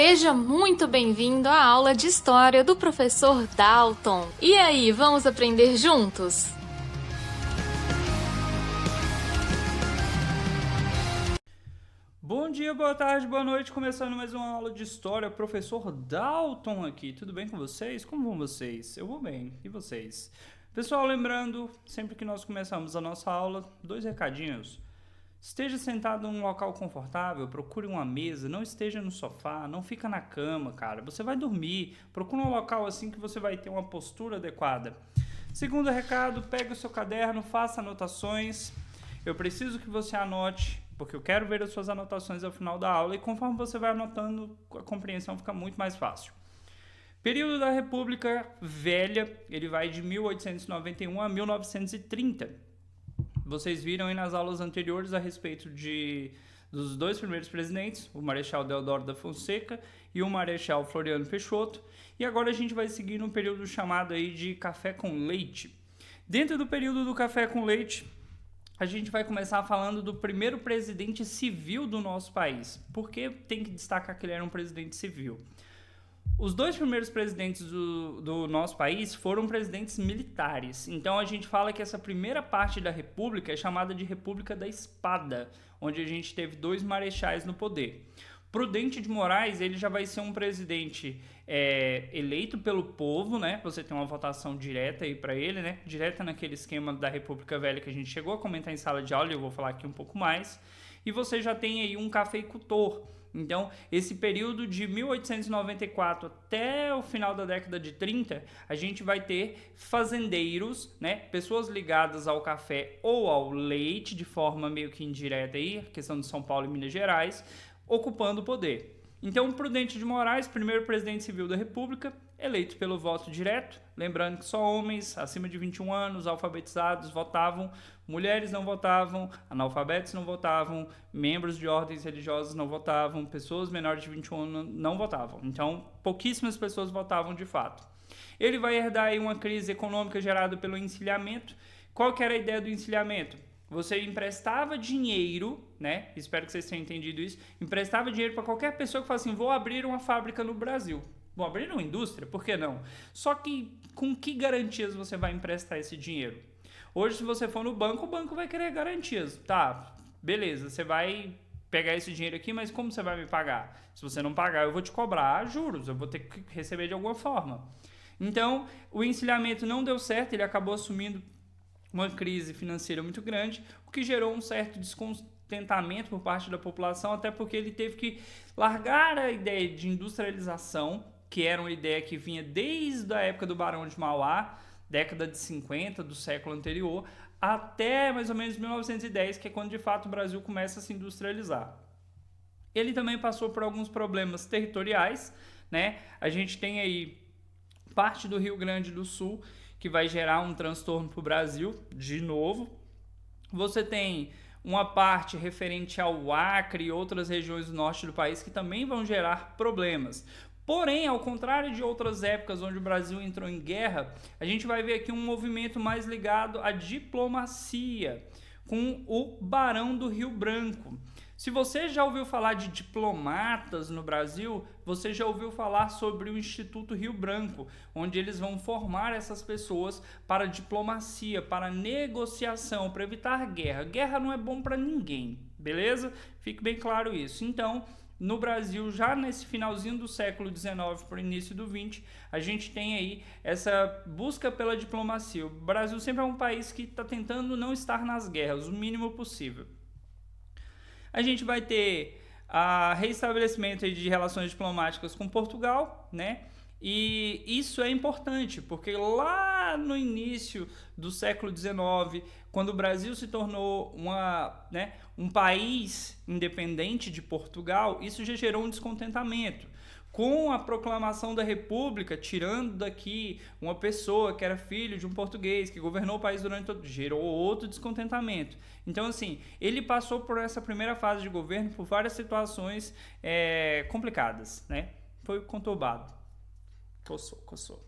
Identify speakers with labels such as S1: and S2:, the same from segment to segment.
S1: Seja muito bem-vindo à aula de História do professor Dalton. E aí, vamos aprender juntos?
S2: Bom dia, boa tarde, boa noite, começando mais uma aula de História, professor Dalton aqui. Tudo bem com vocês? Como vão vocês? Eu vou bem, e vocês? Pessoal, lembrando, sempre que nós começamos a nossa aula, 2 recadinhos. Esteja sentado em um local confortável, procure uma mesa, não esteja no sofá, não fica na cama, cara. Você vai dormir, procure um local assim que você vai ter uma postura adequada. Segundo recado, pegue o seu caderno, faça anotações. Eu preciso que você anote, porque eu quero ver as suas anotações ao final da aula e conforme você vai anotando, a compreensão fica muito mais fácil. Período da República Velha, ele vai de 1891 a 1930. Vocês viram aí nas aulas anteriores a respeito dos 2 primeiros presidentes, o Marechal Deodoro da Fonseca e o Marechal Floriano Peixoto. E agora a gente vai seguir no período chamado aí de Café com Leite. Dentro do período do Café com Leite, a gente vai começar falando do primeiro presidente civil do nosso país. Por que tem que destacar que ele era um presidente civil? Os 2 primeiros presidentes do nosso país foram presidentes militares. Então a gente fala que essa primeira parte da República é chamada de República da Espada, onde a gente teve 2 marechais no poder. Prudente de Moraes, ele já vai ser um presidente eleito pelo povo, né? Você tem uma votação direta aí para ele, né? Direta naquele esquema da República Velha que a gente chegou a comentar em sala de aula, e eu vou falar aqui um pouco mais. E você já tem aí um cafeicultor. Então, esse período de 1894 até o final da década de 30, a gente vai ter fazendeiros, né, pessoas ligadas ao café ou ao leite, de forma meio que indireta aí, questão de São Paulo e Minas Gerais, ocupando o poder. Então, Prudente de Moraes, primeiro presidente civil da República, eleito pelo voto direto, lembrando que só homens acima de 21 anos, alfabetizados, votavam, mulheres não votavam, analfabetos não votavam, membros de ordens religiosas não votavam, pessoas menores de 21 anos não votavam. Então, pouquíssimas pessoas votavam de fato. Ele vai herdar aí uma crise econômica gerada pelo encilhamento. Qual que era a ideia do encilhamento? Você emprestava dinheiro, né? Espero que vocês tenham entendido isso. Emprestava dinheiro para qualquer pessoa que falasse assim, vou abrir uma fábrica no Brasil. Vou abrir uma indústria, por que não? Só que com que garantias você vai emprestar esse dinheiro? Hoje, se você for no banco, o banco vai querer garantias. Tá, beleza, você vai pegar esse dinheiro aqui, mas como você vai me pagar? Se você não pagar, eu vou te cobrar juros, eu vou ter que receber de alguma forma. Então, o encilhamento não deu certo, ele acabou assumindo uma crise financeira muito grande, o que gerou um certo descontentamento por parte da população, até porque ele teve que largar a ideia de industrialização, que era uma ideia que vinha desde a época do Barão de Mauá, década de 50 do século anterior, até mais ou menos 1910, que é quando de fato o Brasil começa a se industrializar. Ele também passou por alguns problemas territoriais, né? A gente tem aí parte do Rio Grande do Sul, que vai gerar um transtorno para o Brasil, de novo. Você tem uma parte referente ao Acre e outras regiões do norte do país que também vão gerar problemas. Porém, ao contrário de outras épocas onde o Brasil entrou em guerra, a gente vai ver aqui um movimento mais ligado à diplomacia, com o Barão do Rio Branco. Se você já ouviu falar de diplomatas no Brasil, você já ouviu falar sobre o Instituto Rio Branco, onde eles vão formar essas pessoas para diplomacia, para negociação, para evitar guerra. Guerra não é bom para ninguém, beleza? Fique bem claro isso. Então, no Brasil, já nesse finalzinho do século XIX para o início do XX, a gente tem aí essa busca pela diplomacia. O Brasil sempre é um país que está tentando não estar nas guerras, o mínimo possível. A gente vai ter restabelecimento de relações diplomáticas com Portugal, né? E isso é importante, porque lá no início do século XIX, quando o Brasil se tornou um país independente de Portugal, isso já gerou um descontentamento. Com a proclamação da República, tirando daqui uma pessoa que era filho de um português, que governou o país durante todo... gerou outro descontentamento. Então, assim, ele passou por essa primeira fase de governo por várias situações complicadas, né? Foi conturbado. Coçou.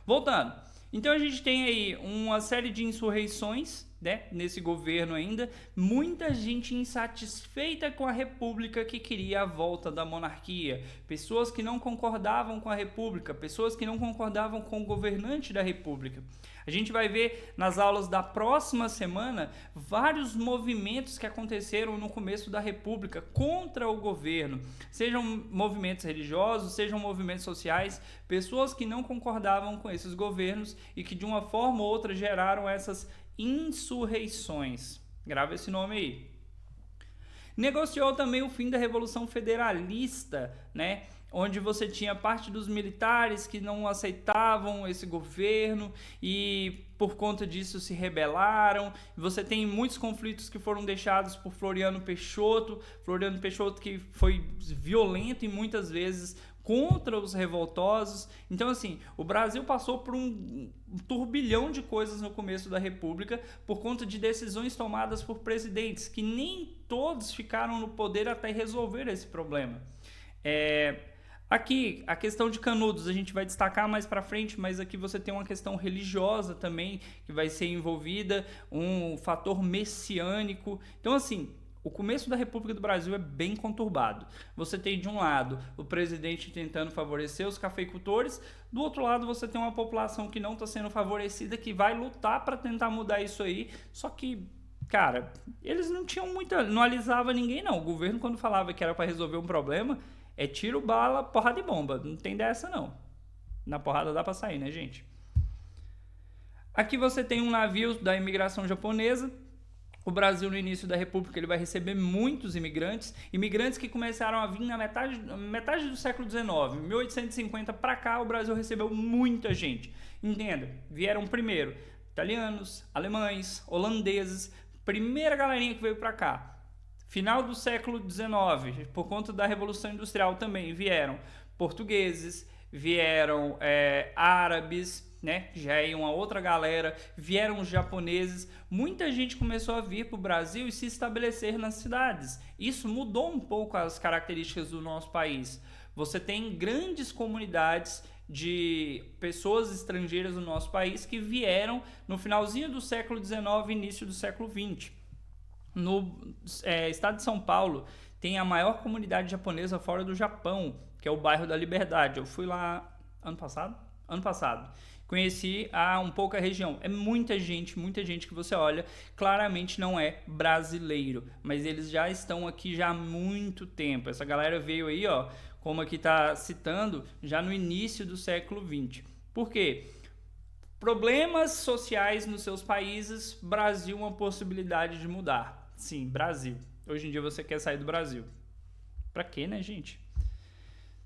S2: Voltando. Então, a gente tem aí uma série de insurreições, né, nesse governo ainda, muita gente insatisfeita com a república que queria a volta da monarquia, pessoas que não concordavam com a república, pessoas que não concordavam com o governante da república. A gente vai ver nas aulas da próxima semana vários movimentos que aconteceram no começo da república contra o governo, sejam movimentos religiosos, sejam movimentos sociais, pessoas que não concordavam com esses governos e que de uma forma ou outra geraram essas insurreições. Grava esse nome aí. Negociou também o fim da Revolução Federalista, né? Onde você tinha parte dos militares que não aceitavam esse governo e por conta disso se rebelaram. Você tem muitos conflitos que foram deixados por Floriano Peixoto que foi violento e muitas vezes contra os revoltosos. Então, assim, o Brasil passou por um turbilhão de coisas no começo da República por conta de decisões tomadas por presidentes, que nem todos ficaram no poder até resolver esse problema. Aqui, a questão de Canudos, a gente vai destacar mais para frente, mas aqui você tem uma questão religiosa também, que vai ser envolvida, um fator messiânico. Então, assim, o começo da República do Brasil é bem conturbado. Você tem, de um lado, o presidente tentando favorecer os cafeicultores, do outro lado você tem uma população que não está sendo favorecida, que vai lutar para tentar mudar isso aí, só que, cara, eles não tinham não alisava ninguém não. O governo, quando falava que era para resolver um problema, é tiro, bala, porrada e bomba. Não tem dessa não. Na porrada dá para sair, né, gente? Aqui você tem um navio da imigração japonesa. O Brasil, no início da República, ele vai receber muitos imigrantes que começaram a vir na metade do século XIX. Em 1850 para cá, o Brasil recebeu muita gente. Entenda, vieram primeiro italianos, alemães, holandeses, primeira galerinha que veio para cá. Final do século XIX, por conta da Revolução Industrial também, vieram portugueses, vieram árabes, né? Já é uma outra galera, vieram os japoneses. Muita gente começou a vir para o Brasil e se estabelecer nas cidades. Isso mudou um pouco as características do nosso país. Você tem grandes comunidades de pessoas estrangeiras no nosso país que vieram no finalzinho do século XIX e início do século XX. No estado de São Paulo tem a maior comunidade japonesa fora do Japão, que é o bairro da Liberdade. Eu fui lá ano passado. Conheci um pouco a região. É muita gente que você olha, claramente não é brasileiro, mas eles já estão aqui já há muito tempo. Essa galera veio aí, ó, como aqui está citando, já no início do século XX. Por quê? Problemas sociais nos seus países, Brasil uma possibilidade de mudar. Sim, Brasil. Hoje em dia você quer sair do Brasil. Pra quê, né, gente?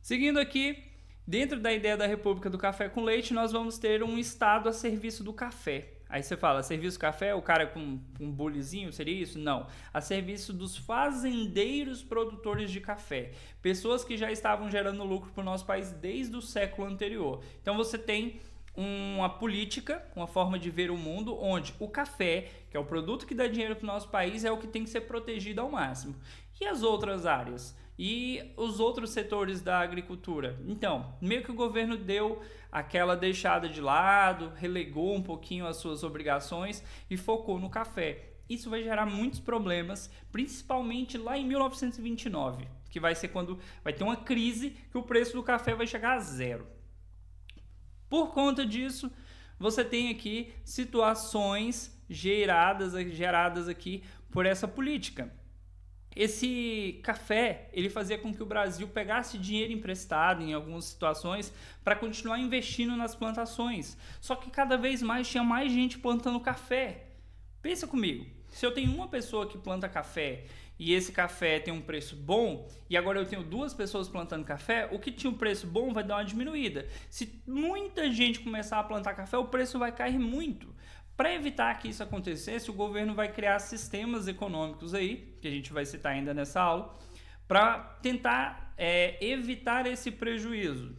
S2: Seguindo aqui, dentro da ideia da República do Café com Leite, nós vamos ter um Estado a serviço do café. Aí você fala, serviço do café, o cara com um bulizinho, seria isso? Não. A serviço dos fazendeiros produtores de café. Pessoas que já estavam gerando lucro para o nosso país desde o século anterior. Então você tem uma política, uma forma de ver o mundo, onde o café, que é o produto que dá dinheiro para o nosso país, é o que tem que ser protegido ao máximo. E as outras áreas? E os outros setores da agricultura? Então, meio que o governo deu aquela deixada de lado, relegou um pouquinho as suas obrigações e focou no café. Isso vai gerar muitos problemas, principalmente lá em 1929, que vai ser quando vai ter uma crise que o preço do café vai chegar a zero. Por conta disso, você tem aqui situações geradas aqui por essa política. Esse café, ele fazia com que o Brasil pegasse dinheiro emprestado em algumas situações para continuar investindo nas plantações. Só que cada vez mais tinha mais gente plantando café. Pensa comigo, se eu tenho uma pessoa que planta café e esse café tem um preço bom, e agora eu tenho duas pessoas plantando café, o que tinha um preço bom vai dar uma diminuída. Se muita gente começar a plantar café, o preço vai cair muito. Para evitar que isso acontecesse, o governo vai criar sistemas econômicos aí, que a gente vai citar ainda nessa aula, para tentar evitar esse prejuízo.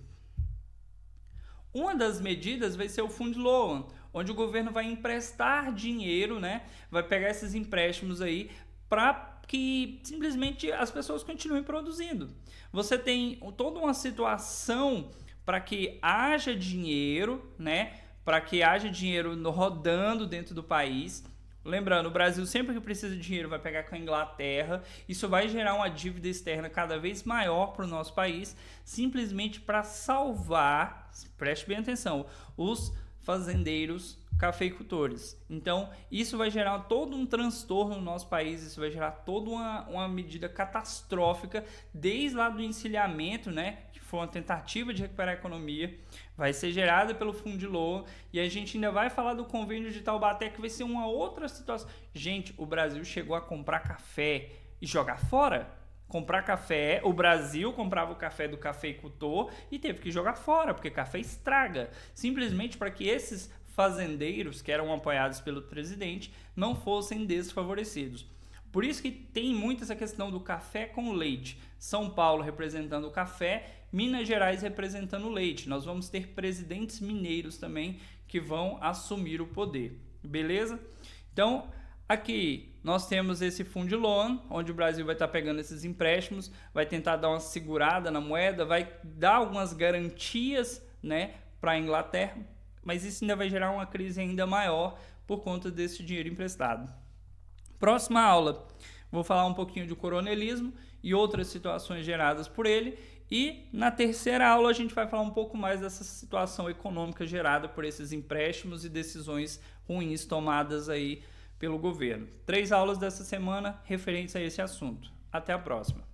S2: Uma das medidas vai ser o Fundo Loan, onde o governo vai emprestar dinheiro, né? Vai pegar esses empréstimos aí para que simplesmente as pessoas continuem produzindo. Você tem toda uma situação para que haja dinheiro, né? Para que haja dinheiro rodando dentro do país. Lembrando, o Brasil sempre que precisa de dinheiro vai pegar com a Inglaterra, isso vai gerar uma dívida externa cada vez maior para o nosso país, simplesmente para salvar, preste bem atenção, os fazendeiros cafeicultores. Então, isso vai gerar todo um transtorno no nosso país, isso vai gerar toda uma medida catastrófica, desde lá do encilhamento, né, que foi uma tentativa de recuperar a economia, vai ser gerada pelo Fundilô, e a gente ainda vai falar do convênio de Taubaté, que vai ser uma outra situação. Gente, o Brasil chegou a comprar café e jogar fora. Comprar café, o Brasil comprava o café do cafeicultor e teve que jogar fora, porque café estraga. Simplesmente para que esses fazendeiros, que eram apoiados pelo presidente, não fossem desfavorecidos. Por isso que tem muito essa questão do café com leite. São Paulo representando o café, Minas Gerais representando o leite. Nós vamos ter presidentes mineiros também que vão assumir o poder. Beleza? Então, aqui nós temos esse Fundilô, onde o Brasil vai estar pegando esses empréstimos, vai tentar dar uma segurada na moeda, vai dar algumas garantias, né, para a Inglaterra, mas isso ainda vai gerar uma crise ainda maior por conta desse dinheiro emprestado. Próxima aula, vou falar um pouquinho de coronelismo e outras situações geradas por ele. E na terceira aula a gente vai falar um pouco mais dessa situação econômica gerada por esses empréstimos e decisões ruins tomadas aí pelo governo. 3 aulas dessa semana referentes a esse assunto. Até a próxima.